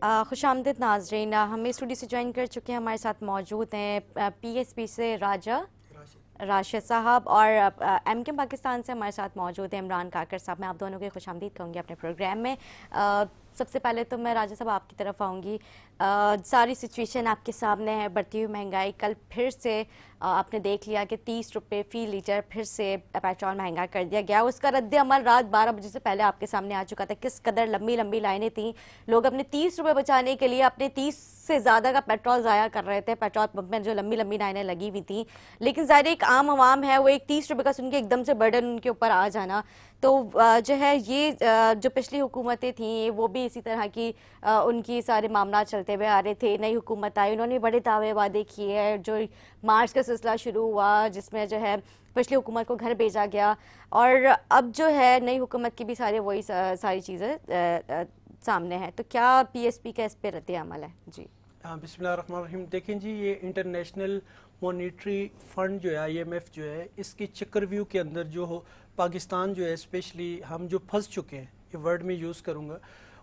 خوش آمدید ناظرین، ہمیں اسٹوڈیو سے جوائن کر چکے ہیں، ہمارے ساتھ موجود ہیں پی ایس پی سے راشد صاحب، اور ایم کیم پاکستان سے ہمارے ساتھ موجود ہیں عمران کاکر صاحب۔ میں آپ دونوں کی خوش آمدید کہوں گی اپنے پروگرام میں۔ سب سے پہلے تو میں راجہ صاحب آپ کی طرف آؤں گی۔ ساری سچویشن آپ کے سامنے ہے، بڑھتی ہوئی مہنگائی، کل پھر سے آپ نے دیکھ لیا کہ 30 روپے فی لیٹر پھر سے پیٹرول مہنگا کر دیا گیا۔ اس کا رد عمل رات 12 بجے سے پہلے آپ کے سامنے آ چکا تھا، کس قدر لمبی لمبی لائنیں تھیں، لوگ اپنے 30 روپے بچانے کے لیے اپنے 30 سے زیادہ کا پیٹرول ضائع کر رہے تھے پیٹرول پمپ میں، جو لمبی لمبی لائنیں لگی ہوئی تھیں۔ لیکن ظاہر ایک عام عوام ہے، وہ ایک 30 روپے کا سن کے ایک دم سے برڈن ان کے اوپر آ جانا، تو جو ہے یہ جو پچھلی حکومتیں تھیں وہ بھی اسی طرح کی ان کی سارے معاملات چلتے ہوئے آ رہے تھے۔ نئی حکومت آئی، انہوں نے بڑے دعوے وعدے کیے ہیں، جو مارچ کا سلسلہ شروع ہوا جس میں جو ہے پچھلی حکومت کو گھر بھیجا گیا، اور اب جو ہے نئی حکومت کی بھی وہی ساری چیزیں سامنے ہیں، تو کیا پی ایس پی کا اس پہ رد عمل ہے؟ جی بسم اللہ الرحمن الرحیم۔ دیکھیں جی، یہ انٹرنیشنل مانیٹری فنڈ جو ہے IMF جو ہے، اس کی چکر ویو کے اندر جو پاکستان جو ہے اسپیشلی ہم جو پھنس چکے ہیں، یہ ورڈ میں یوز کروں گا،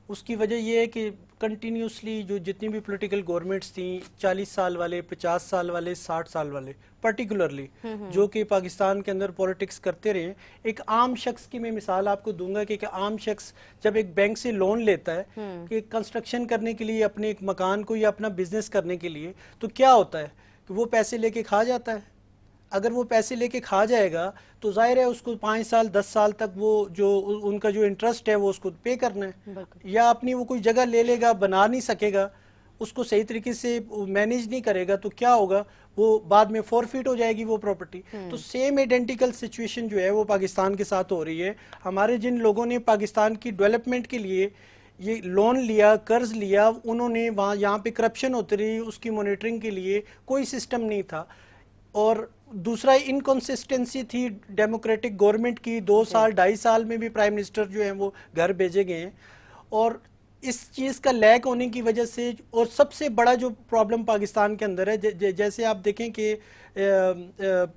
اس کی وجہ یہ ہے کہ کنٹینیوسلی جو جتنی بھی پولیٹیکل گورنمنٹس تھیں، 40 سال والے، 50 سال والے، 60 سال والے پرٹیکولرلی جو کہ پاکستان کے اندر پولیٹکس کرتے رہے ہیں۔ ایک عام شخص کی میں مثال آپ کو دوں گا کہ ایک عام شخص جب ایک بینک سے لون لیتا ہے کہ کنسٹرکشن کرنے کے لیے، اپنے ایک مکان کو یا اپنا بزنس کرنے کے لیے، تو کیا ہوتا ہے کہ وہ پیسے لے کے کھا جاتا ہے۔ اگر وہ پیسے لے کے کھا جائے گا تو ظاہر ہے اس کو 5 سال 10 سال تک وہ جو ان کا جو انٹرسٹ ہے وہ اس کو پے کرنا ہے، یا اپنی وہ کوئی جگہ لے لے گا، بنا نہیں سکے گا، اس کو صحیح طریقے سے مینیج نہیں کرے گا، تو کیا ہوگا، وہ بعد میں فورفیٹ ہو جائے گی وہ پراپرٹی۔ تو سیم ایڈنٹیکل سچویشن جو ہے وہ پاکستان کے ساتھ ہو رہی ہے۔ ہمارے جن لوگوں نے پاکستان کی ڈیولپمنٹ کے لیے یہ لون لیا، قرض لیا، انہوں نے وہاں یہاں پہ کرپشن ہوتی رہی، اس کی مانیٹرنگ کے لیے کوئی سسٹم نہیں تھا، اور دوسرا انکنسسٹنسی تھی ڈیموکریٹک گورنمنٹ کی۔ 2 سال 2.5 سال میں بھی پرائم منسٹر جو ہیں وہ گھر بھیجے گئے ہیں، اور اس چیز کا لیک ہونے کی وجہ سے، اور سب سے بڑا جو پرابلم پاکستان کے اندر ہے، جیسے آپ دیکھیں کہ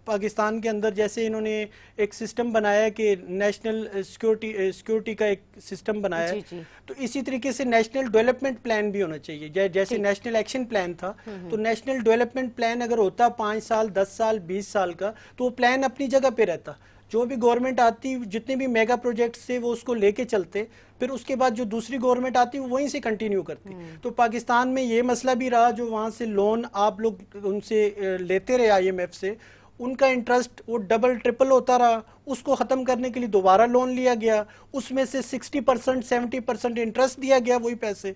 پاکستان کے اندر جیسے انہوں نے ایک سسٹم بنایا ہے کہ نیشنل سیکورٹی کا ایک سسٹم بنایا ہے، تو اسی طریقے سے نیشنل ڈیولپمنٹ پلان بھی ہونا چاہیے۔ جیسے نیشنل ایکشن پلان تھا، تو نیشنل ڈیولپمنٹ پلان اگر ہوتا 5 سال 10 سال 20 سال کا، تو وہ پلان اپنی جگہ پہ رہتا، جو بھی گورنمنٹ آتی جتنے بھی میگا پروجیکٹس تھے وہ اس کو لے کے چلتے، پھر اس کے بعد جو دوسری گورنمنٹ آتی وہ وہیں سے کنٹینیو کرتی۔ تو پاکستان میں یہ مسئلہ بھی رہا، جو وہاں سے لون آپ لوگ ان سے لیتے رہے IMF سے، ان کا انٹرسٹ وہ ڈبل ٹرپل ہوتا رہا، اس کو ختم کرنے کے لیے دوبارہ لون لیا گیا، اس میں سے 60% 70% انٹرسٹ دیا گیا وہی پیسے،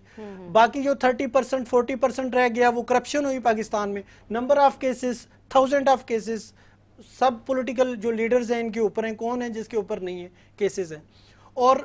باقی جو 30% 40% رہ گیا وہ کرپشن ہوئی پاکستان میں۔ Number of cases, 1000 of cases, sub political جو لیڈرز ہیں ان کے اوپر ہیں، کون ہیں جس کے اوپر نہیں ہے کیسز ہیں۔ اور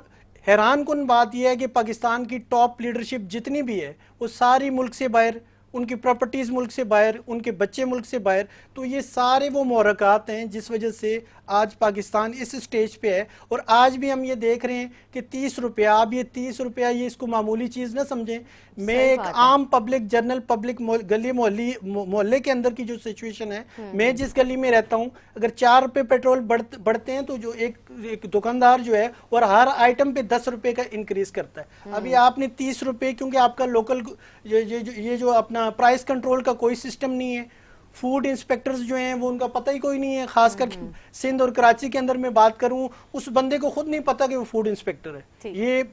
حیران کن بات یہ ہے کہ پاکستان کی ٹاپ لیڈرشپ جتنی بھی ہے وہ ساری ملک سے باہر، ان کی پراپرٹیز ملک سے باہر، ان کے بچے ملک سے باہر، تو یہ سارے وہ محرکات ہیں جس وجہ سے آج پاکستان اس سٹیج پہ ہے۔ اور آج بھی ہم یہ دیکھ رہے ہیں کہ 30 روپیہ، اب یہ 30 روپیہ یہ اس کو معمولی چیز نہ سمجھیں۔ میں ایک عام پبلک، جنرل پبلک گلی محلے کے اندر کی جو سچویشن ہے، میں جس گلی میں رہتا ہوں، اگر 4 روپے پیٹرول بڑھتے ہیں تو جو ایک دکاندار جو ہے اور ہر آئٹم پہ 10 روپے کا انکریز کرتا ہے۔ ابھی آپ نے 30 روپے، کیونکہ آپ کا لوکل یہ جو اپنا پرائس کنٹرول کا کوئی سسٹم نہیں ہے، فوڈ انسپیکٹرز جو ہیں وہ ان کا پتہ ہی کوئی نہیں ہے، خاص کر سندھ اور کراچی کے اندر میں بات کروں، اس بندے کو خود نہیں پتا کہ وہ فوڈ انسپیکٹر ہے۔ یہ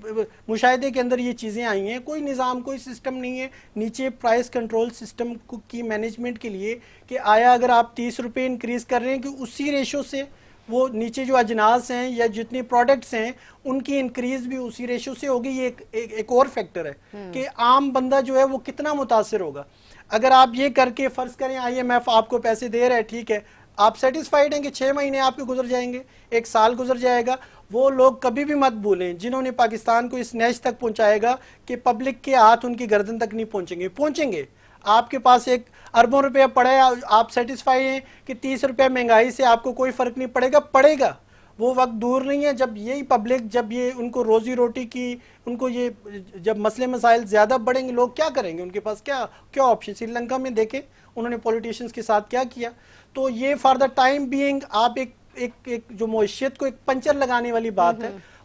مشاہدے کے اندر یہ چیزیں آئی ہیں، کوئی نظام، کوئی سسٹم نہیں ہے نیچے پرائس کنٹرول سسٹم کی مینجمنٹ کے لیے، کہ آیا اگر آپ 30 روپے انکریز کر رہے ہیں کہ اسی ریشو سے وہ نیچے جو اجناس ہیں یا جتنے پروڈکٹس ہیں ان کی انکریز بھی اسی ریشو سے ہوگی۔ یہ ایک اور فیکٹر ہے کہ عام بندہ جو ہے وہ کتنا متاثر ہوگا۔ اگر آپ یہ کر کے فرض کریں IMF آپ کو پیسے دے رہا ہے، ٹھیک ہے، آپ سیٹسفائیڈ ہیں کہ 6 مہینے آپ کے گزر جائیں گے، 1 سال گزر جائے گا، وہ لوگ کبھی بھی مت بھولیں جنہوں نے پاکستان کو اس نیچ تک پہنچائے گا کہ پبلک کے ہاتھ ان کی گردن تک نہیں پہنچیں گے۔ آپ کے پاس ایک اربوں روپیہ پڑا ہے، آپ سیٹسفائی ہیں کہ 30 روپے مہنگائی سے آپ کو کوئی فرق نہیں پڑے گا۔ وہ وقت دور نہیں ہے جب یہی پبلک، جب یہ ان کو روزی روٹی کی، ان کو یہ جب مسئلے مسائل زیادہ بڑھیں گے، لوگ کیا کریں گے؟ ان کے پاس کیا آپشن؟ سری لنکا میں دیکھیں انہوں نے پولیٹیشنز کے ساتھ کیا کیا۔ تو یہ فار دا ٹائم بینگ آپ ایک جو معیشت کو ایک پنچر لگانے والی بات ہے،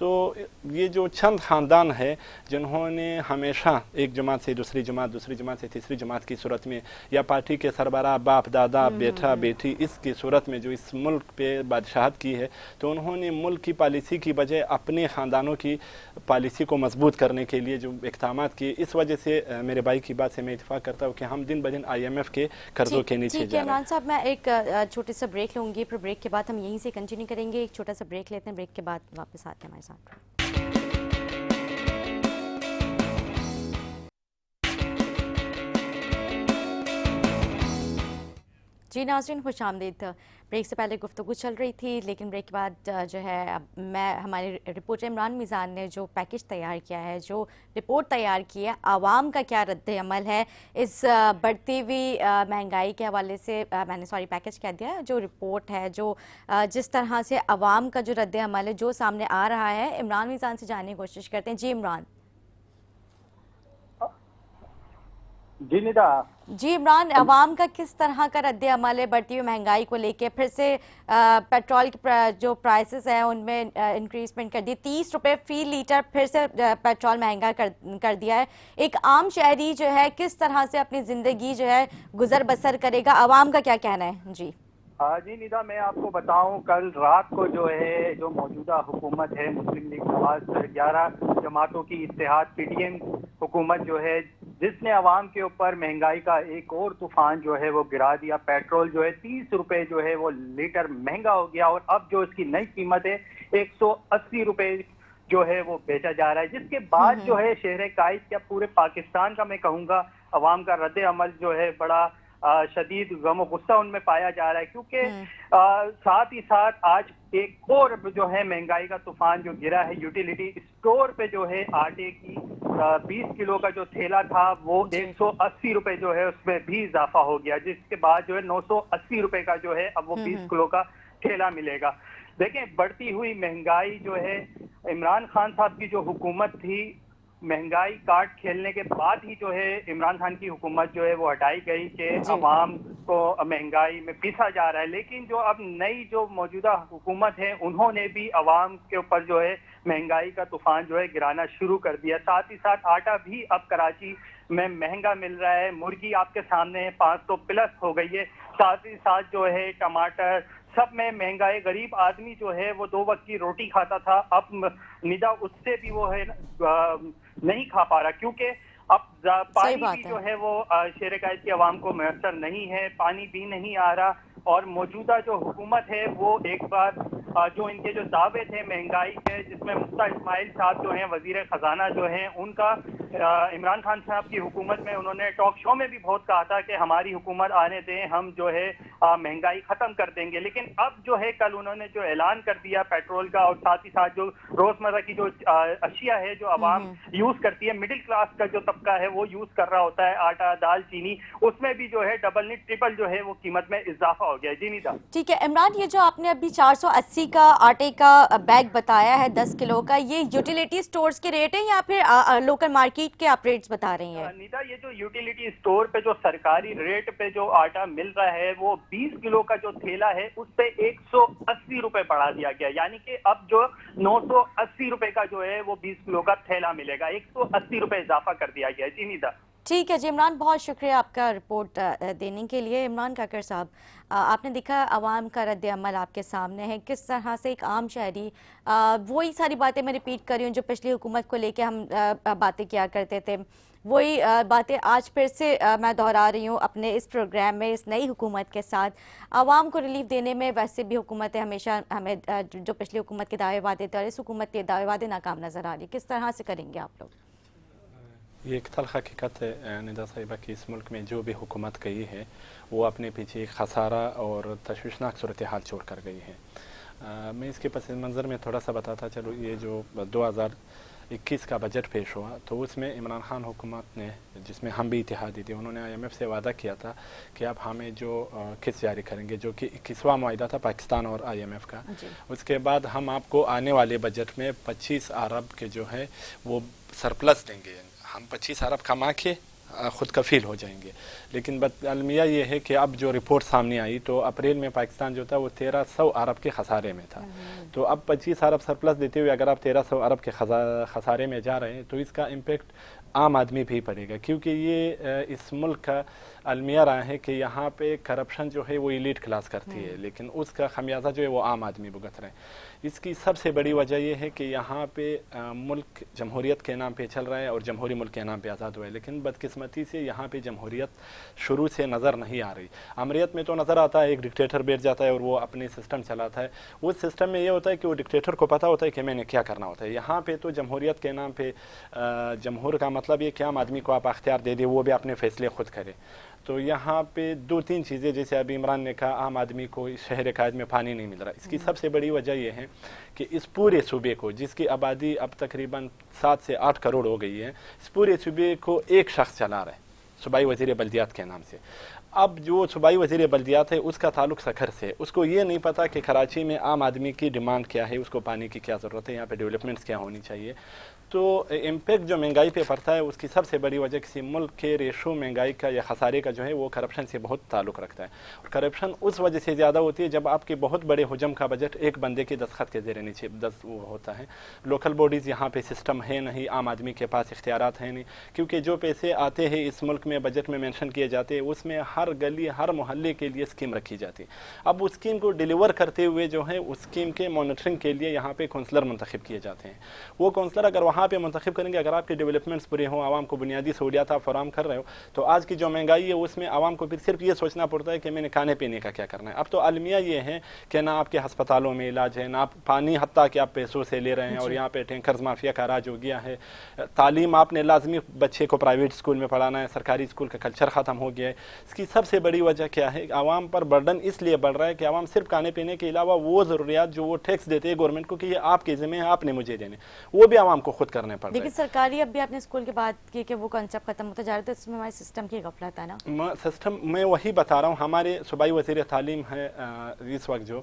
تو یہ جو چند خاندان ہے جنہوں نے ہمیشہ ایک جماعت سے دوسری جماعت، دوسری جماعت سے تیسری جماعت کی صورت میں، یا پارٹی کے سربراہ باپ دادا بیٹا بیٹی اس کی صورت میں جو اس ملک پہ بادشاہت کی ہے، تو انہوں نے ملک کی پالیسی کی بجائے اپنے خاندانوں کی پالیسی کو مضبوط کرنے کے لیے جو اقدامات کیے، اس وجہ سے میرے بھائی کی بات سے میں اتفاق کرتا ہوں کہ ہم دن بدن IMF کے قرضوں کے نیچے ٹھیک ہے جا رہے ہیں۔ عمران صاحب، میں ایک چھوٹے سا بریک لوں گی، پھر بریک کے بعد ہم یہیں سے کنٹینیو کریں گے. ایک چھوٹا سا بریک لیتے ہیں، بریک کے بعد واپس آتے ہیں ہمارے ساتھ. جی ناظرین، خوش آمدید. بریک سے پہلے گفتگو چل رہی تھی، لیکن بریک کے بعد جو ہے اب ہمارے رپورٹر عمران میزان نے جو پیکج تیار کیا ہے، جو رپورٹ تیار کی ہے، عوام کا کیا رد عمل ہے اس بڑھتی ہوئی مہنگائی کے حوالے سے، میں نے پیکج کہہ دیا، جو رپورٹ ہے، جو جس طرح سے عوام کا جو رد عمل ہے جو سامنے آ رہا ہے، عمران میزان سے جاننے کی کوشش کرتے ہیں. جی عمران. جی عمران، عوام کا کس طرح کا رد عمل ہے بڑھتی ہوئی مہنگائی کو لے کے؟ پھر سے پیٹرول کی جو پرائسز ہیں ان میں انکریزمنٹ کر دی، 30 روپے فی لیٹر پھر سے پیٹرول مہنگا کر دیا ہے. ایک عام شہری جو ہے کس طرح سے اپنی زندگی جو ہے گزر بسر کرے گا؟ عوام کا کیا کہنا ہے؟ جی ندا، میں آپ کو بتاؤں، کل رات کو جو ہے جو موجودہ حکومت ہے مسلم لیگ نواز 11 جماعتوں کی اتحاد PTM حکومت جو ہے، جس نے عوام کے اوپر مہنگائی کا ایک اور طوفان جو ہے وہ گرا دیا. پیٹرول جو ہے 30 روپے جو ہے وہ لیٹر مہنگا ہو گیا، اور اب جو اس کی نئی قیمت ہے 180 روپے جو ہے وہ بیچا جا رہا ہے. جس کے بعد جو ہے شہر قائد کیا پورے پاکستان کا میں کہوں گا عوام کا رد عمل جو ہے بڑا شدید غم و غصہ ان میں پایا جا رہا ہے، کیونکہ ساتھ ہی ساتھ آج ایک اور جو ہے مہنگائی کا طوفان جو گرا ہے. یوٹیلیٹی اسٹور پہ جو ہے آٹے کی 20 کلو کا جو تھیلا تھا وہ 180 روپے جو ہے اس میں بھی اضافہ ہو گیا، جس کے بعد جو ہے 980 روپے کا جو ہے اب وہ 20 کلو کا تھیلا ملے گا. دیکھیں، بڑھتی ہوئی مہنگائی جو ہے، عمران خان صاحب کی جو حکومت تھی، مہنگائی کارڈ کھیلنے کے بعد ہی جو ہے عمران خان کی حکومت جو ہے وہ ہٹائی گئی کہ عوام کو مہنگائی میں پیسا جا رہا ہے. لیکن جو اب نئی جو موجودہ حکومت ہے انہوں نے بھی عوام کے اوپر جو ہے مہنگائی کا طوفان جو ہے گرانا شروع کر دیا. ساتھ ہی ساتھ آٹا بھی اب کراچی میں مہنگا مل رہا ہے، مرغی آپ کے سامنے 500 پلس ہو گئی ہے. ساتھ ہی ساتھ جو ہے ٹماٹر سب میں مہنگائی. غریب آدمی جو ہے وہ 2 وقت کی روٹی کھاتا تھا، اب ندا اس سے بھی وہ ہے نہیں کھا پا رہا، کیونکہ اب پانی بھی جو ہے وہ شہر قائد کی عوام کو میسر نہیں ہے، پانی بھی نہیں آ رہا. اور موجودہ جو حکومت ہے وہ ایک بار جو ان کے جو دعوے تھے مہنگائی کے، جس میں مفتی اسماعیل صاحب جو ہیں وزیر خزانہ جو ہیں، ان کا عمران خان صاحب کی حکومت میں انہوں نے ٹاک شو میں بھی بہت کہا تھا کہ ہماری حکومت آنے دیں، ہم جو ہے مہنگائی ختم کر دیں گے. لیکن اب جو ہے کل انہوں نے جو اعلان کر دیا پیٹرول کا، اور ساتھ ہی ساتھ جو روزمرہ کی جو اشیاء ہے جو عوام یوز کرتی ہے، مڈل کلاس کا جو طبقہ ہے وہ یوز کر رہا ہوتا ہے، آٹا دال چینی، اس میں بھی جو ہے ڈبل نہیں ٹرپل جو ہے وہ قیمت میں اضافہ ہو گیا. جی نیتا. ٹھیک ہے عمران، یہ جو آپ نے ابھی 480 کا آٹے کا بیگ بتایا ہے 10 کلو کا، یہ یوٹیلیٹی سٹورز کے ریٹ ہیں یا پھر لوکل مارکیٹ کے آپ ریٹس بتا رہے ہیں؟ نیتا، یہ جو یوٹیلیٹی اسٹور پہ جو سرکاری ریٹ پہ جو آٹا مل رہا ہے وہ 20 کلو کا جو تھیلا ہے اس پہ 180 روپے بڑھا دیا گیا، یعنی کہ اب جو 980 روپے کا جو ہے وہ 20 کلو کا تھیلا ملے گا، 180 روپے اضافہ کر دیا گیا ہے. جی نیتا. ٹھیک ہے جی عمران، بہت شکریہ آپ کا رپورٹ دینے کے لیے. عمران کاکڑ صاحب، آپ نے دیکھا عوام کا رد عمل آپ کے سامنے ہے، کس طرح سے ایک عام شہری، وہی ساری باتیں میں ریپیٹ کر رہی ہوں جو پچھلی حکومت کو لے کے ہم باتیں کیا کرتے تھے، وہی باتیں آج پھر سے میں دہرا رہی ہوں اپنے اس پروگرام میں اس نئی حکومت کے ساتھ. عوام کو ریلیف دینے میں ویسے بھی حکومتیں ہمیشہ ہمیں جو پچھلی حکومت کے دعوے وعدے تھے اور اس حکومت کے دعوے وعدے ناکام نظر آ رہی، کس طرح سے کریں گے آپ لوگ؟ یہ ایک تلخ حقیقت ہے ندا صاحبہ کہ اس ملک میں جو بھی حکومت گئی ہے وہ اپنے پیچھے ایک خسارہ اور تشویشناک صورتحال چھوڑ کر گئی ہے. میں اس کے پس منظر میں تھوڑا سا بتاتا چلو. یہ جو 2021 کا بجٹ پیش ہوا تو اس میں عمران خان حکومت نے، جس میں ہم بھی اتحادی تھے، انہوں نے IMF سے وعدہ کیا تھا کہ اب ہمیں جو قسط جاری کریں گے، جو کہ 21واں معاہدہ تھا پاکستان اور IMF کا. اس کے بعد ہم آپ کو آنے والے بجٹ میں 25 ارب کے جو ہے وہ سرپلس دیں گے. ہم 25 ارب کما کے خود کفیل ہو جائیں گے. لیکن بد المیہ یہ ہے کہ اب جو رپورٹ سامنے آئی تو اپریل میں پاکستان جو تھا وہ 1300 ارب کے خسارے میں تھا. تو اب 25 ارب سرپلس دیتے ہوئے اگر آپ 1300 ارب کے خسارے میں جا رہے ہیں تو اس کا امپیکٹ عام آدمی پہ ہی پڑے گا, کیونکہ یہ اس ملک کا المیہ رہا ہے کہ یہاں پہ کرپشن جو ہے وہ ایلیٹ کلاس کرتی ہے, لیکن اس کا خمیازہ جو ہے وہ عام آدمی بھگت رہے ہیں. اس کی سب سے بڑی وجہ یہ ہے کہ یہاں پہ ملک جمہوریت کے نام پہ چل رہا ہے اور جمہوری ملک کے نام پہ آزاد ہوا ہے, لیکن بدقسمتی سے یہاں پہ جمہوریت شروع سے نظر نہیں آ رہی. امریت میں تو نظر آتا ہے ایک ڈکٹیٹر بیٹھ جاتا ہے اور وہ اپنے سسٹم چلاتا ہے. اس سسٹم میں یہ ہوتا ہے کہ وہ ڈکٹیٹر کو پتہ ہوتا ہے کہ میں نے کیا کرنا ہوتا ہے. یہاں پہ تو جمہوریت کے نام پہ جمہور کا مطلب یہ کہ عام آدمی کو آپ اختیار دے دیں, وہ بھی اپنے فیصلے خود کرے. تو یہاں پہ 2-3 چیزیں, جیسے ابھی عمران نے کہا عام آدمی کو شہر قائد میں پانی نہیں مل رہا. اس کی سب سے بڑی وجہ یہ ہے کہ اس پورے صوبے کو, جس کی آبادی اب تقریباً 7 سے 8 کروڑ ہو گئی ہے, اس پورے صوبے کو ایک شخص چلا رہا ہے صوبائی وزیر بلدیات کے نام سے. اب جو صوبائی وزیر بلدیات ہے اس کا تعلق سکھر سے, اس کو یہ نہیں پتا کہ کراچی میں عام آدمی کی ڈیمانڈ کیا ہے, اس کو پانی کی کیا ضرورت ہے, یہاں پہ ڈیولپمنٹس کیا ہونی چاہیے. تو امپیکٹ جو مہنگائی پہ پڑتا ہے اس کی سب سے بڑی وجہ کسی ملک کے ریشو مہنگائی کا یا خسارے کا جو ہے وہ کرپشن سے بہت تعلق رکھتا ہے. اور کرپشن اس وجہ سے زیادہ ہوتی ہے جب آپ کے بہت بڑے حجم کا بجٹ ایک بندے کے دستخط کے زیر نیچے ہوتا ہے. لوکل باڈیز یہاں پہ سسٹم ہے نہیں, عام آدمی کے پاس اختیارات ہیں نہیں, کیونکہ جو پیسے آتے ہیں اس ملک میں بجٹ میں مینشن کیے جاتے ہیں اس میں ہر گلی ہر محلے کے لیے اسکیم رکھی جاتی ہے. اب اس اسکیم کو ڈیلیور کرتے ہوئے جو ہے اس اسکیم کے مانیٹرنگ کے لیے یہاں پہ کونسلر منتخب کیے جاتے ہیں. وہ کونسلر اگر وہاں پہ منتخب کریں گے, اگر آپ کے ڈیولپمنٹس پورے ہوں, عوام کو بنیادی سہولیات آپ فراہم کر رہے ہو, تو آج کی جو مہنگائی ہے اس میں عوام کو پھر صرف یہ سوچنا پڑتا ہے کہ میں نے کھانے پینے کا کیا کرنا ہے. اب تو المیہ یہ ہے کہ نہ آپ کے ہسپتالوں میں علاج ہے, نہ آپ پانی حتیٰ کہ آپ پیسوں سے لے رہے ہیں, اور یہاں پہ ٹینکرز مافیا کا راج ہو گیا ہے. تعلیم آپ نے لازمی بچے کو پرائیویٹ اسکول میں پڑھانا ہے, سرکاری اسکول کا کلچر ختم ہو گیا ہے. اس کی سب سے بڑی وجہ کیا ہے, عوام پر برڈن اس لیے بڑھ رہا ہے کہ عوام صرف کھانے پینے کے علاوہ وہ ضروریات جو وہ ٹیکس دیتے ہیں گورنمنٹ کو کہ یہ آپ کے ذمہ ہے, آپ نے مجھے دینے, وہ بھی عوام کو خود کرنے پڑ رہے ہیں. لیکن سرکاری, اب بھی آپ نے اسکول کی بات کی کہ وہ کنسپٹ ختم ہوتا جا رہا ہے, تو اس میں ہمارے سسٹم کی غفلت ہے نا. سسٹم میں وہی بتا رہا ہوں. ہمارے صوبائی وزیر تعلیم ہے اس وقت جو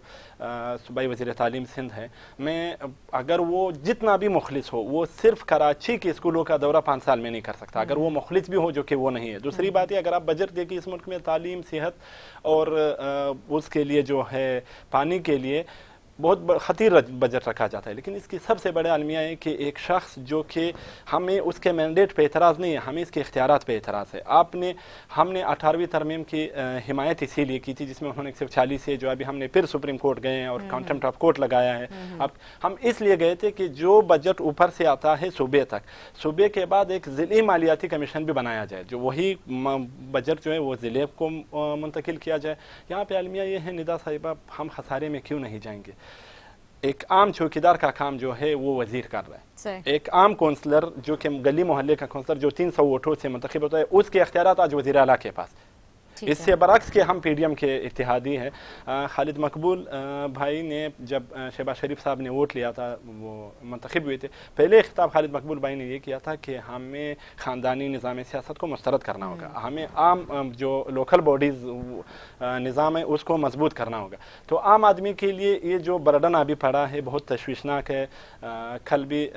صوبائی وزیر تعلیم سندھ ہے, میں اگر وہ جتنا بھی مخلص ہو وہ صرف کراچی کے اسکولوں کا دورہ 5 سال میں نہیں کر سکتا, اگر وہ مخلص بھی ہو, جو کہ وہ نہیں ہے. دوسری بات ہے, اگر آپ بجٹ دیکھیں اس ملک میں تعلیم, صحت اور اس کے لیے جو ہے پانی کے لیے بہت خطیر بجٹ رکھا جاتا ہے, لیکن اس کی سب سے بڑے المیہ ہے کہ ایک شخص جو کہ ہمیں اس کے مینڈیٹ پہ اعتراض نہیں ہے, ہمیں اس کے اختیارات پہ اعتراض ہے. ہم نے 18ویں ترمیم کی حمایت اسی لیے کی تھی جس میں انہوں نے 140 سے جو ابھی ہم نے پھر سپریم کورٹ گئے ہیں اور کانٹمپٹ آف کورٹ لگایا ہے. اب ہم اس لیے گئے تھے کہ جو بجٹ اوپر سے آتا ہے صوبے تک, صوبے کے بعد ایک ضلعی مالیاتی کمیشن بھی بنایا جائے, جو وہی بجٹ جو ہے وہ ضلع کو منتقل کیا جائے. یہاں پہ المیہ یہ ہے ندا صاحبہ, ہم خسارے میں کیوں نہیں جائیں گے. ایک عام چوکیدار کا کام جو ہے وہ وزیر کر رہا ہے, ایک عام کونسلر جو کہ گلی محلے کا کونسلر جو 300 ووٹوں سے منتخب ہوتا ہے, اس کے اختیارات آج وزیر اعلیٰ کے پاس. اس سے برعکس کہ ہم پی ڈی ایم کے اتحادی ہیں. خالد مقبول بھائی نے جب شہباز شریف صاحب نے ووٹ لیا تھا, وہ منتخب ہوئے تھے, پہلے خطاب خالد مقبول بھائی نے یہ کیا تھا کہ ہمیں خاندانی نظام سیاست کو مسترد کرنا ہوگا, ہمیں عام جو لوکل باڈیز نظام ہے اس کو مضبوط کرنا ہوگا. تو عام آدمی کے لیے یہ جو برڈن ابھی پڑا ہے بہت تشویشناک ہے. کل بھی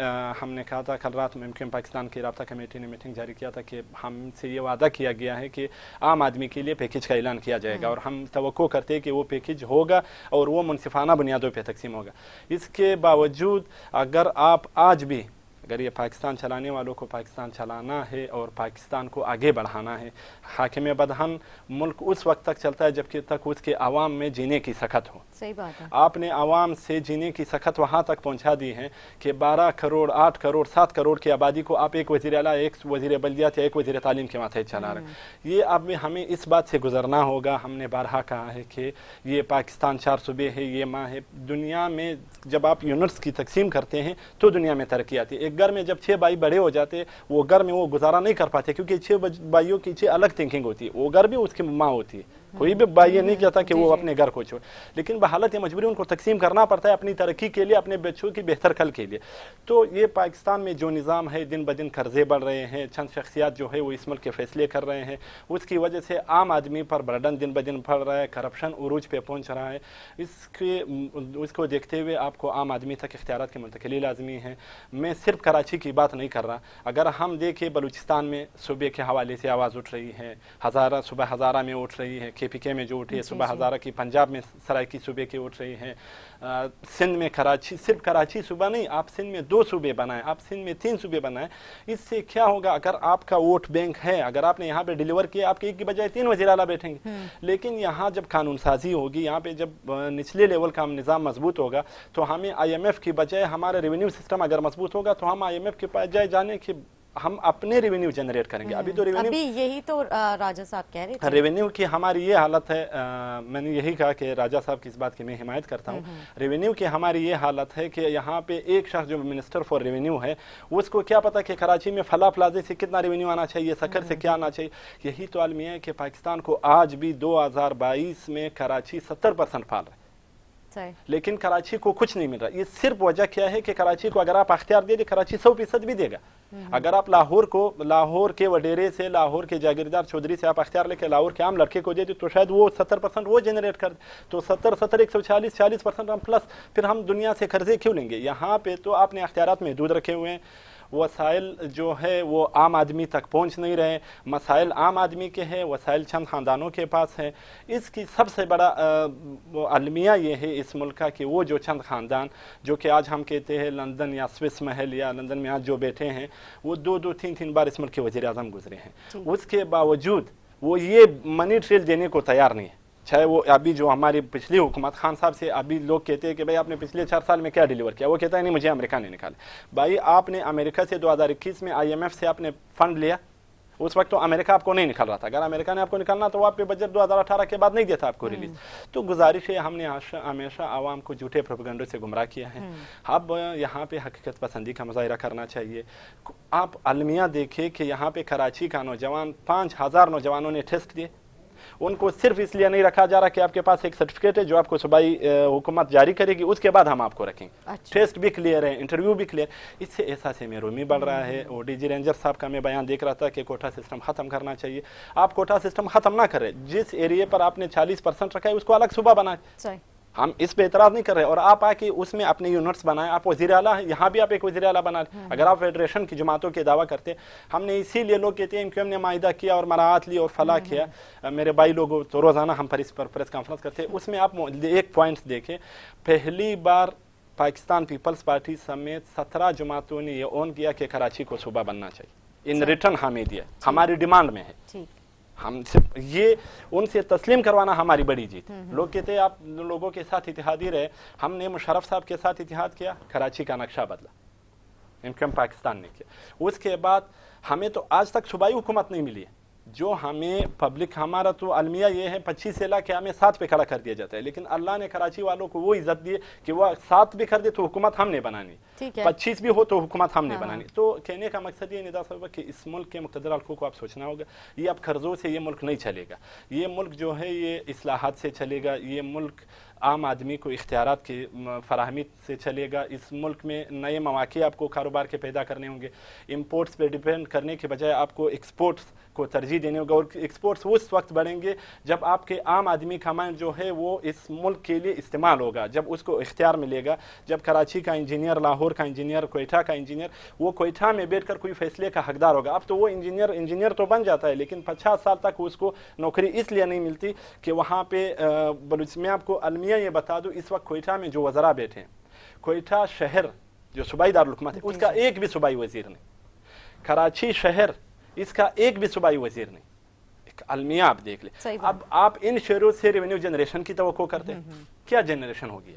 ہم نے کہا تھا, کل رات ممکن پاکستان کی رابطہ کمیٹی نے میٹنگ جاری کیا تھا کہ ہم سے یہ وعدہ کیا گیا ہے کہ عام آدمی کے لیے پیکیج کا اعلان کیا جائے گا, اور ہم توقع کرتے ہیں کہ وہ پیکیج ہوگا اور وہ منصفانہ بنیادوں پہ تقسیم ہوگا. اس کے باوجود اگر آپ آج بھی, اگر یہ پاکستان چلانے والوں کو پاکستان چلانا ہے اور پاکستان کو آگے بڑھانا ہے, حاکم بدہن ملک اس وقت تک چلتا ہے جب تک اس کے عوام میں جینے کی سخت ہو. صحیح بات ہے. آپ نے عوام سے جینے کی سخت وہاں تک پہنچا دی ہے کہ 12 کروڑ 8 کروڑ 7 کروڑ کی آبادی کو آپ ایک وزیر اعلیٰ, ایک وزیر بلدیات یا ایک وزیر تعلیم کے ماتحت چلا رہے ہیں. یہ اب ہمیں اس بات سے گزرنا ہوگا. ہم نے بارہا کہا ہے کہ یہ پاکستان 4 صوبے ہے, یہ ماں ہے. دنیا میں جب آپ یونٹس کی تقسیم کرتے ہیں تو دنیا میں ترقی آتی ہے. ایک گھر میں جب 6 بھائی بڑے ہو جاتے, وہ گھر میں وہ گزارا نہیں کر پاتے کیونکہ 6 بھائیوں کی 6 الگ تھنکنگ ہوتی ہے, وہ گھر بھی اس کی ماں ہوتی ہے. کوئی بھی بائی یہ نہیں کہتا کہ وہ اپنے گھر کو چھوڑ، لیکن بحالت مجبوری ان کو تقسیم کرنا پڑتا ہے اپنی ترقی کے لیے، اپنے بچوں کی بہتر کل کے لیے. تو یہ پاکستان میں جو نظام ہے، دن بدن قرضے بڑھ رہے ہیں، چند شخصیات جو ہے وہ اس ملک کے فیصلے کر رہے ہیں، اس کی وجہ سے عام آدمی پر برڈن دن بدن بڑھ رہا ہے، کرپشن عروج پہ پہنچ رہا ہے. اس کو دیکھتے ہوئے آپ کو عام آدمی تک اختیارات کی منتقلی لازمی ہے. میں صرف کراچی کی بات نہیں کر رہا، اگر ہم دیکھیں بلوچستان میں صوبے کے حوالے سے آواز اٹھ رہی ہے، صبح ہزارہ میں اٹھ رہی ہے، KPK میں جو اٹھی ہے صبح ہزارہ کی، پنجاب میں سرائکی صوبے کی اٹھ رہی ہے، سندھ میں کراچی، صرف کراچی صوبہ نہیں، آپ سندھ میں 2 صوبے بنائیں، آپ سندھ میں 3 صوبے بنائیں. اس سے کیا ہوگا؟ اگر آپ کا ووٹ بینک ہے، اگر آپ نے یہاں پہ ڈیلیور کیا، آپ کے ایک کی بجائے 3 وزیر اعلیٰ بیٹھیں گے. لیکن یہاں جب قانون سازی ہوگی، یہاں پہ جب نچلے لیول کا نظام مضبوط ہوگا، تو ہمیں IMF کی بجائے ہمارا ریونیو سسٹم اگر مضبوط ہوگا تو ہم IMF کے بجائے جانے کہ ہم اپنے ریونیو جنریٹ کریں گے. ابھی تو ریونیو، یہی تو راجہ صاحب کہہ رہے تھے، ریونیو کی ہماری یہ حالت ہے. میں نے یہی کہا کہ راجہ صاحب کی اس بات کی میں حمایت کرتا ہوں. ریونیو کی ہماری یہ حالت ہے کہ یہاں پہ ایک شخص جو منسٹر فار ریونیو ہے، اس کو کیا پتا کہ کراچی میں فلاں پلازے سے کتنا ریونیو آنا چاہیے، سکر سے کیا آنا چاہیے. یہی تو عالمیہ ہے کہ پاکستان کو آج بھی 2022 میں کراچی 70% پال رہا ہے، لیکن کراچی کو کچھ نہیں مل رہا. یہ صرف وجہ کیا ہے کہ کراچی کو اگر آپ اختیار دے دیں، کراچی 100% بھی دے گا. اگر آپ لاہور کے وڈیرے سے، لاہور کے جاگیردار چودھری سے آپ اختیار لے کے لاہور کے عام لڑکے کو دے دیں تو شاید وہ 70% وہ جنریٹ کر دے. تو 70 140 40% ہم پلس پھر ہم دنیا سے قرضے کیوں لیں گے؟ یہاں پہ تو آپ نے اختیارات محدود رکھے ہوئے ہیں. وسائل جو ہے وہ عام آدمی تک پہنچ نہیں رہے. مسائل عام آدمی کے ہیں، وسائل چند خاندانوں کے پاس ہیں. اس کی سب سے بڑا المیہ یہ ہے اس ملک کا کہ وہ جو چند خاندان جو کہ آج ہم کہتے ہیں لندن یا سوئس محل یا لندن میں آج جو بیٹھے ہیں، وہ 2 3 بار اس ملک کے وزیر اعظم گزرے ہیں. اس کے باوجود وہ یہ منی ٹریل دینے کو تیار نہیں ہے. چاہے وہ ابھی جو ہماری پچھلی حکومت خان صاحب سے ابھی لوگ کہتے ہیں کہ بھائی آپ نے پچھلے 4 سال میں کیا ڈیلیور کیا، وہ کہتا ہے نہیں مجھے امریکہ نے نکالا. بھائی آپ نے امریکہ سے 2021 میں IMF سے آپ نے فنڈ لیا، اس وقت تو امریکہ آپ کو نہیں نکال رہا تھا. اگر امریکہ نے آپ کو نکالنا تو وہ آپ کے بجٹ 2018 کے بعد نہیں دیتا آپ کو ریلیز. تو گزارش ہے، ہم نے ہمیشہ عوام کو جھوٹے پروپیگنڈے سے گمراہ کیا ہے. اب یہاں پہ حقیقت پسندی کا مظاہرہ کرنا چاہیے. آپ المیہ دیکھیں کہ یہاں پہ کراچی کا نوجوان 5000 نوجوانوں نے ٹیسٹ دیے. ان کو صرف اس لیے نہیں رکھا جا رہا کہ آپ کے پاس ایک سرٹیفکیٹ ہے جو آپ کو صوبائی حکومت جاری کرے گی، اس کے بعد ہم آپ کو رکھیں گے. ٹیسٹ بھی کلیئر ہے، انٹرویو بھی کلیئر. اس سے احساس محرومی بڑھ رہا ہے. DG رینجر صاحب کا میں بیان دیکھ رہا تھا کہ کوٹا سسٹم ختم کرنا چاہیے. آپ کوٹا سسٹم ختم نہ کریں، جس ایریے پر آپ نے 40% رکھا ہے اس کو الگ صوبہ بنائیں. ہم اس پہ اعتراض نہیں کر رہے. اور آپ آ کے اس میں اپنے یونٹس بنائیں. آپ وزیر اعلیٰ ہیں، یہاں بھی آپ ایک وزیر اعلیٰ بنا لیں. اگر آپ فیڈریشن کی جماعتوں کے دعویٰ کرتے، ہم نے اسی لیے لوگ کہتے ہیں کہ ہم نے معاہدہ کیا اور مراعات لی اور فلاح کیا. میرے بھائی لوگوں تو روزانہ ہم پر پریس کانفرنس کرتے ہیں. اس میں آپ ایک پوائنٹس دیکھیں، پہلی بار پاکستان پیپلز پارٹی سمیت 17 جماعتوں نے یہ اون کیا کہ کراچی کو صوبہ بننا چاہیے. ان ریٹرن ہمیں دیا، ہماری ڈیمانڈ میں ہے. ہم صرف یہ ان سے تسلیم کروانا ہماری بڑی جیت. لوگ کہتے ہیں آپ لوگوں کے ساتھ اتحادی رہے. ہم نے مشرف صاحب کے ساتھ اتحاد کیا، کراچی کا نقشہ بدلا، انکم پاکستان نے کیا. اس کے بعد ہمیں تو آج تک صوبائی حکومت نہیں ملی ہے. جو ہمیں پبلک، ہمارا تو المیہ یہ ہے 25 سے لا کے ہمیں 7 پہ کھڑا کر دیا جاتا ہے. لیکن اللہ نے کراچی والوں کو وہ عزت دی کہ وہ 7 بھی کر دے تو حکومت ہم نے بنانی، 25 بھی ہو تو حکومت ہم نے بنانی. تو کہنے کا مقصد یہ ندا صاحب کہ اس ملک کے مقتدر حلقوں کو آپ سوچنا ہوگا. یہ اب قرضوں سے یہ ملک نہیں چلے گا. یہ ملک جو ہے یہ اصلاحات سے چلے گا. یہ ملک عام آدمی کو اختیارات کی فراہمی سے چلے گا. اس ملک میں نئے مواقع آپ کو کاروبار کے پیدا کرنے ہوں گے. امپورٹس پہ ڈیپینڈ کرنے کے بجائے آپ کو ایکسپورٹس کو ترجیح دینے ہوگا. اور ایکسپورٹس اس وقت بڑھیں گے جب آپ کے عام آدمی کا مائنڈ جو ہے وہ اس ملک کے لیے استعمال ہوگا، جب اس کو اختیار ملے گا. جب کراچی کا انجینئر، لاہور کا انجینئر، کوئٹہ کا انجینئر وہ کوئٹہ میں بیٹھ کر کوئی فیصلے کا حقدار ہوگا. اب تو وہ انجینئر تو بن جاتا ہے لیکن 50 سال تک اس کو نوکری اس لیے نہیں ملتی کہ وہاں پہ بلوچ. میں آپ کو المیہ یہ بتا دوں، اس وقت کوئٹہ میں جو وزراء بیٹھے ہیں، کوئٹہ شہر جو صوبائی دارالحکومت ہے اس کا ایک بھی صوبائی وزیر نہیں. کراچی شہر اس کا ایک بھی صوبائی وزیر نہیں. ایک المیہ آپ دیکھ لیں. اب آپ ان شہروں سے ریونیو جنریشن کی توقع کرتے ہیں، کیا جنریشن ہوگی؟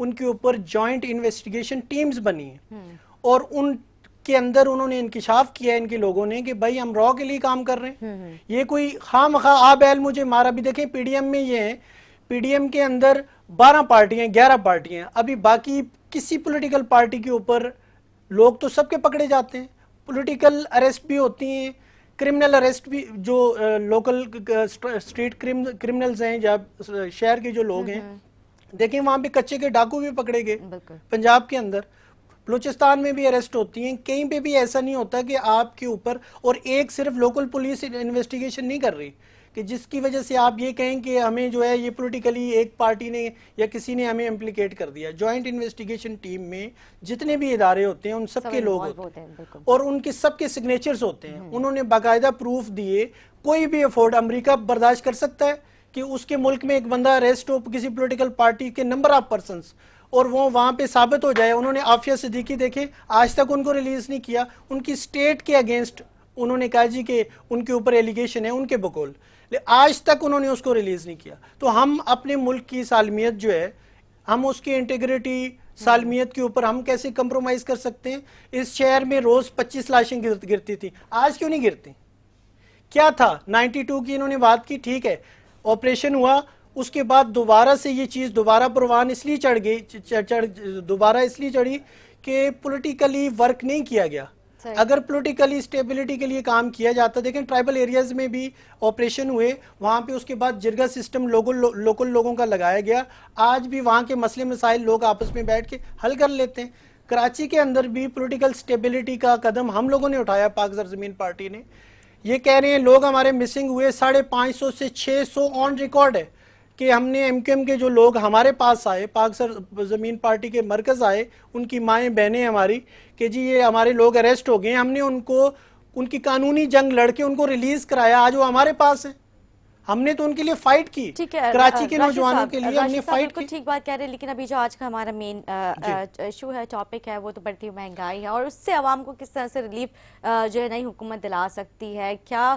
ان کے اوپر جوائنٹ انویسٹیگیشن ٹیمز بنی ہیں اور ان کے اندر انہوں نے انکشاف کیا ہے ان کے لوگوں نے کہ بھائی ہم را کے لیے کام کر رہے ہیں. یہ کوئی خام خواہ آ بیل مجھے مارا. بھی دیکھیں پی ڈی ایم میں یہ ہے, پی ڈی ایم کے اندر 12 پارٹیاں 11 پارٹیاں, ابھی باقی کسی پولیٹیکل پارٹی کے اوپر لوگ تو سب کے پکڑے جاتے ہیں, پولیٹیکل اریسٹ بھی ہوتی ہیں, کرمنل اریسٹ بھی, جو لوکل اسٹریٹ کرمنلز ہیں یا شہر کے جو لوگ ہیں, دیکھیں وہاں پہ کچے کے ڈاکو بھی پکڑے گئے پنجاب کے اندر, بلوچستان میں بھی اریسٹ ہوتی ہیں, کہیں پہ بھی ایسا نہیں ہوتا کہ آپ کے اوپر, اور ایک صرف لوکل پولیس انویسٹیگیشن نہیں کر رہی کہ جس کی وجہ سے آپ یہ کہیں کہ ہمیں جو ہے یہ پولیٹیکلی ایک پارٹی نے یا کسی نے ہمیں امپلیکیٹ کر دیا. جوائنٹ انویسٹیگیشن ٹیم میں جتنے بھی ادارے ہوتے ہیں ان سب کے لوگ ہوتے ہیں اور ان کے سب کے سگنیچرز ہوتے ہیں. انہوں نے باقاعدہ پروف دیے. کوئی بھی افورڈ امریکہ برداشت کر سکتا ہے کہ اس کے ملک میں ایک بندہ اریسٹ ہو کسی پولیٹیکل پارٹی کے نمبر آف پرسنز اور وہ وہاں پہ ثابت ہو جائے. انہوں نے عافیہ صدیقی دیکھیں آج تک ان کو ریلیز نہیں کیا, ان کی سٹیٹ کے اگینسٹ انہوں نے کہا جی کہ ان کے اوپر ایلیگیشن ہے ان کے بقول, آج تک انہوں نے اس کو ریلیز نہیں کیا. تو ہم اپنے ملک کی سالمیت جو ہے, ہم اس کی انٹیگریٹی سالمیت کے اوپر ہم کیسے کمپرومائز کر سکتے ہیں؟ اس شہر میں روز 25 لاشیں گرتی تھی, آج کیوں نہیں گرتی؟ کیا تھا 92 کی انہوں نے بات کی, ٹھیک ہے آپریشن ہوا, اس کے بعد دوبارہ سے یہ چیز دوبارہ پروان اس لیے چڑھ گئی, دوبارہ اس لیے چڑھی کہ پولیٹیکلی ورک نہیں کیا گیا. اگر پولیٹیکلی اسٹیبلٹی کے لیے کام کیا جاتا, دیکھیں ٹرائبل ایریاز میں بھی آپریشن ہوئے, وہاں پہ اس کے بعد جرگا سسٹم لوکل لوگوں کا لگایا گیا, آج بھی وہاں کے مسئلے مسائل لوگ آپس میں بیٹھ کے حل کر لیتے ہیں. کراچی کے اندر بھی پولیٹیکل اسٹیبلٹی کا قدم ہم لوگوں نے اٹھایا, پاک زرزمین پارٹی نے. یہ کہہ رہے ہیں لوگ ہمارے مسنگ ہوئے 550 سے 600 آن ریکارڈ ہے کہ ہم نے ایم کیو ایم کے جو لوگ ہمارے پاس آئے, پاک زمین پارٹی کے مرکز آئے, ان کی مائیں بہنیں ہماری کہ جی یہ ہمارے لوگ اریسٹ ہو گئے, ہم نے ان کو ان کی قانونی جنگ لڑ کے ان کو ریلیز کرایا, آج وہ ہمارے پاس ہیں. ہم نے تو ان کے لیے فائٹ کی, کراچی کے نوجوانوں کے لیے ہم نے فائٹ کی. ٹھیک بات کہہ رہے ہیں, لیکن ابھی جو آج کا ہمارا مین ایشو ہے, ٹاپک ہے, وہ تو بڑھتی ہوئی مہنگائی ہے, اور اس سے عوام کو کس طرح سے ریلیف جو ہے نئی حکومت دلا سکتی ہے, کیا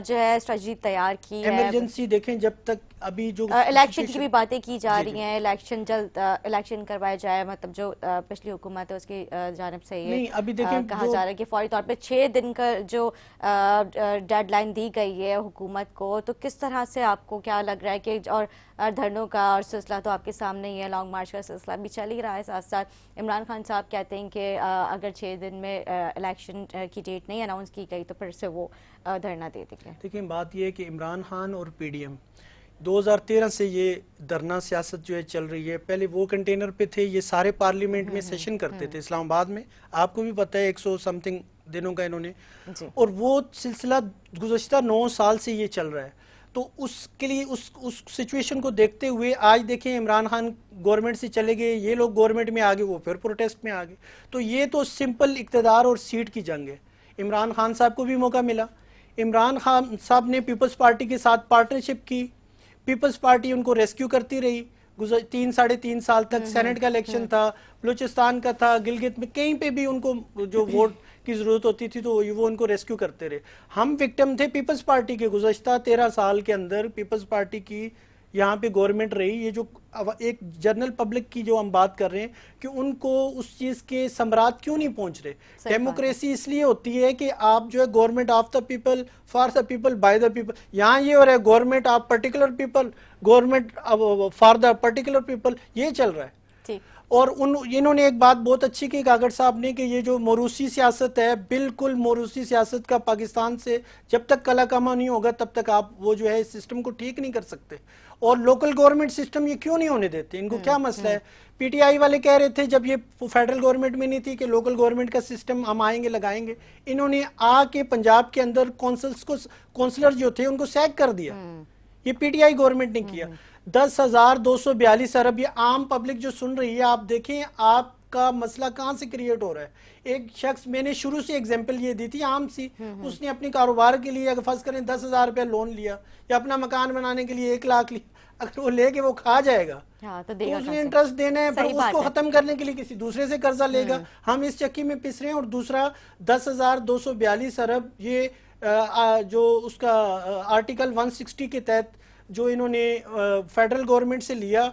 جو ہے اسٹریٹجی تیار کی ہے؟ ایمرجنسی دیکھیں جب تک ابھی جو الیکشن کی بھی باتیں کی جا رہی ہیں, الیکشن جلد الیکشن کروایا جائے, مطلب جو پچھلی حکومت ہے اس کی جانب سے یہ کہا جا رہا ہے کہ فوری طور پہ 6 دن کا جو ڈیڈ لائن دی گئی ہے حکومت کو, تو کس طرح سے آپ کو کیا لگ رہا ہے کہ, اور دھرنوں کا اور سلسلہ تو آپ کے سامنے ہی ہے, لانگ مارچ کا سلسلہ بھی چل ہی رہا ہے, ساتھ ساتھ عمران خان صاحب کہتے ہیں کہ اگر 6 دن میں الیکشن کی ڈیٹ نہیں اناؤنس کی گئی تو پھر سے وہ دھرنا دے دیں گے. دیکھیں بات یہ ہے کہ عمران خان اور پی ڈی ایم 2013 سے یہ دھرنا سیاست جو ہے چل رہی ہے. پہلے وہ کنٹینر پہ تھے, یہ سارے پارلیمنٹ میں سیشن کرتے تھے اسلام آباد میں, آپ کو بھی پتہ ہے 100 سمتنگ دنوں کا انہوں نے, اور وہ سلسلہ گزشتہ 9 سال سے یہ چل رہا ہے. تو اس کے لیے اس سچویشن کو دیکھتے ہوئے آج دیکھیں عمران خان گورنمنٹ سے چلے گئے, یہ لوگ گورنمنٹ میں آگے, وہ پھر پروٹیسٹ میں آگے. تو یہ تو سمپل اقتدار اور سیٹ کی جنگ ہے. عمران خان صاحب کو بھی موقع ملا, عمران خان صاحب نے پیپلز پارٹی کے ساتھ پارٹنرشپ کی, پیپلز پارٹی ان کو ریسکیو کرتی رہی 3-3.5 سال تک. سینٹ کا الیکشن تھا, بلوچستان کا تھا, گلگت میں, کہیں پہ بھی ان کو جو ووٹ کی ضرورت ہوتی تھی تو وہ ان کو ریسکیو کرتے رہے. ہم وکٹم تھے پیپلز پارٹی کے. گزشتہ 13 سال کے اندر پیپلز پارٹی کی یہاں پہ گورنمنٹ رہی. یہ جو ایک جنرل پبلک کی جو ہم بات کر رہے ہیں کہ ان کو اس چیز کے ثمرات کیوں نہیں پہنچ رہے. ڈیموکریسی اس لیے ہوتی ہے کہ آپ جو ہے government of the people, for the people, by the people. یہاں یہ ہو رہا ہے government of particular people, government for the particular people, یہ چل رہا ہے. اور انہوں نے ایک بات بہت اچھی کی کاکڑ صاحب نے کہ یہ جو موروثی سیاست ہے, بالکل موروثی سیاست کا پاکستان سے جب تک کلا کما نہیں ہوگا تب تک آپ وہ جو ہے اس سسٹم کو ٹھیک نہیں کر سکتے. اور لوکل گورنمنٹ سسٹم یہ کیوں نہیں ہونے دیتے, ان کو کیا مسئلہ ہے؟ پی ٹی آئی والے کہہ رہے تھے جب یہ فیڈرل گورنمنٹ میں نہیں تھی کہ لوکل گورنمنٹ کا سسٹم ہم آئیں گے لگائیں گے. انہوں نے آ کے پنجاب کے اندر کونسلر جو تھے ان کو سیک کر دیا. یہ پی ٹی آئی گورنمنٹ نے کیا. 10,242 ارب, یہ عام پبلک جو سن رہی ہے, آپ دیکھیں آپ کا مسئلہ کہاں سے کریٹ ہو رہا ہے. ایک شخص, میں نے شروع سے ایگزامپل یہ دی تھی عام سی, اس نے اپنے کاروبار کے لیے اگر فرض کریں 10,000 روپے لون لیا یا اپنا مکان بنانے کے لیے 1 لاکھ لیا, اگر وہ لے کے وہ کھا جائے گا تو اس نے انٹرسٹ دینا ہے, پھر اس کو ختم کرنے کے لیے کسی دوسرے سے قرضہ لے گا. ہم اس چکی میں پس رہے ہیں. اور دوسرا 10,242 ارب یہ جو اس کا آرٹیکل 160 کے تحت جو انہوں نے فیڈرل گورنمنٹ سے لیا,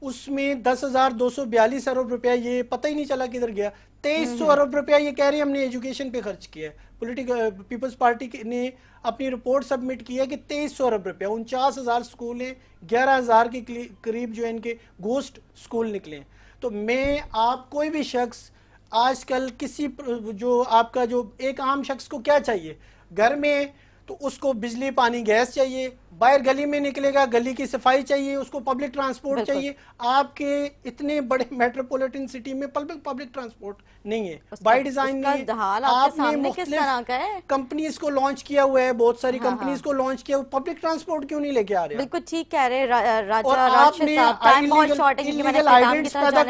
اس میں 10,242 ارب روپیہ یہ پتہ ہی نہیں چلا کدھر گیا. 2300 ارب روپیہ یہ کہہ رہے ہیں ہم نے ایجوکیشن پہ خرچ کیا ہے. پیپلز پارٹی نے اپنی رپورٹ سبمٹ کی ہے کہ 2300 ارب روپیہ, 49,000 سکول ہیں, 11,000 کے قریب جو ان کے گوسٹ سکول نکلے ہیں. تو میں آپ کوئی بھی شخص آج کل کسی جو آپ کا جو ایک عام شخص کو کیا چاہیے گھر میں, تو اس کو بجلی پانی گیس چاہیے, باہر گلی میں نکلے گا گلی کی صفائی چاہیے, اس کو پبلک ٹرانسپورٹ چاہیے. آپ کے اتنے بڑے میٹروپولیٹن سٹی میں پبلک ٹرانسپورٹ نہیں ہے, بائی ڈیزائن نہیں ہے. آپ نے مختلف کمپنیز کو لانچ کیا ہوا ہے, بہت ساری کمپنیز کو لانچ کیا ہوا, پبلک ٹرانسپورٹ کیوں نہیں لے کے آ رہے؟ بالکل ٹھیک کہہ رہے راجہ اور آپ نے انلیگل ہائیڈرنٹس پیدا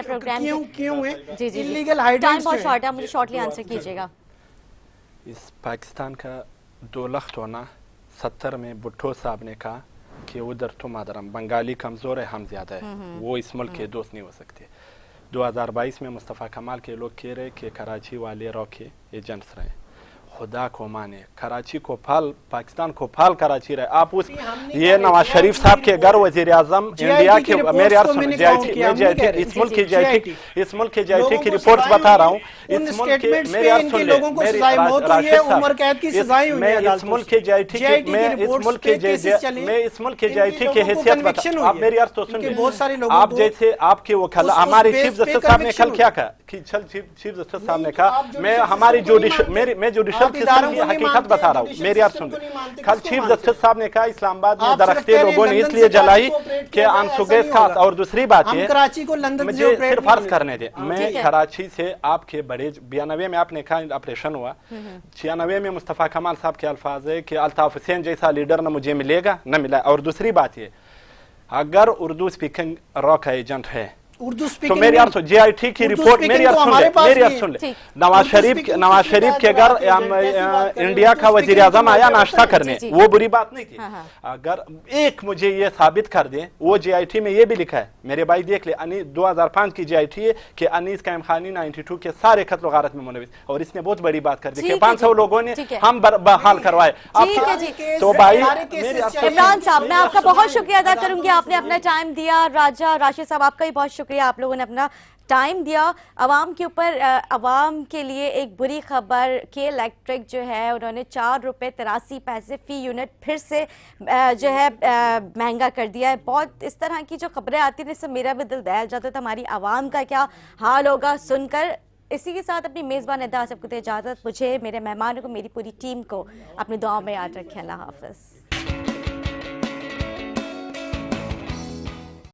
کیوں ہیں؟ انلیگل ہائیڈرنٹس بہت شارٹ ہے, مجھے شارٹلی آنسر کیجیے گا. اس پاکستان کا 2 لخت ہونا 70 میں بھٹو صاحب نے کہا کہ ادھر تو مادرم بنگالی کمزور ہے, ہم زیادہ ہے, وہ اس ملک کے دوست نہیں ہو سکتے. 2022 میں مصطفیٰ کمال کے لوگ کہہ رہے کہ کراچی والے رو کے ایجنٹس رہے. خدا کو مانے, کراچی کو پھال, پاکستان کو پھال کراچی رہے. آپ اس یہ نواز شریف صاحب کے گھر وزیر اعظم انڈیا کے, میرے اس ملک کے جی آئی ٹی, اس ملک کے جی آئی ٹی کی رپورٹس بتا رہا ہوں. اس ملک کے میرے اس ملک کے جی آئی ٹی کی, میں اس ملک کے جی آئی ٹی کی حیثیت بتا, آپ میری عرض تو سن لیں. آپ جیسے آپ کے وکلا, ہمارے چیف جسٹس صاحب نے کل کیا کہا, چیف جسٹس صاحب نے کہا میں ہماری جوڈیشل سسٹم کی حقیقت بتا رہا ہوں, میری عرض سن لیں. کل چیف جسٹس صاحب نے کہا اسلام آباد میں درختیں لوگوں نے اس لیے جلائی کہ انسوگیس خاص. اور دوسری بات یہ مجھے صرف عرض کرنے دیں, میں کراچی سے آپ کے بڑے 92 میں آپ نے کہا آپریشن ہوا, 96 میں مصطفیٰ کمال صاحب کے الفاظ ہے کہ الطاف حسین جیسا لیڈر نہ مجھے ملے گا نہ ملا. اور دوسری بات یہ, اگر اردو اسپیکنگ را کا ایجنٹ ہے تو میری عرض جی آئی ٹی کی رپورٹ, میری عرض سن لیں. نواز شریف کے گھر انڈیا کا وزیر اعظم آیا ناشتہ کرنے, وہ بری بات نہیں تھی. اگر ایک مجھے یہ ثابت کر دیں, وہ جی آئی ٹی میں یہ بھی لکھا ہے, میرے بھائی دیکھ لیں, 2005 کی جی آئی ٹی ہے کہ انیس قائم خانی 92 کے سارے قتل و غارت میں ملوث, اور اس نے بہت بڑی بات کر دی کہ 500 لوگوں نے ہم بحال کروائے. تو بھائی عمران صاحب, میں آپ کا بہت شکریہ ادا کروں گی, آپ نے اپنا ٹائم دیا. راجہ راشد صاحب, آپ کا بھی بہت شکریہ, آپ لوگوں نے اپنا ٹائم دیا. عوام کے اوپر, عوام کے لیے ایک بری خبر کہ الیکٹرک جو ہے انہوں نے 4 روپے 83 فی یونٹ پھر سے جو ہے مہنگا کر دیا ہے. بہت اس طرح کی جو خبریں آتی ہیں اس سے میرا بھی دل دہل جاتا ہے. تو ہماری عوام کا کیا حال ہوگا سن کر. اسی کے ساتھ اپنی میزبان ادا سب کو دے اجازت, مجھے, میرے مہمانوں کو, میری پوری ٹیم کو اپنی دعاؤں میں یاد رکھیں. اللہ حافظ.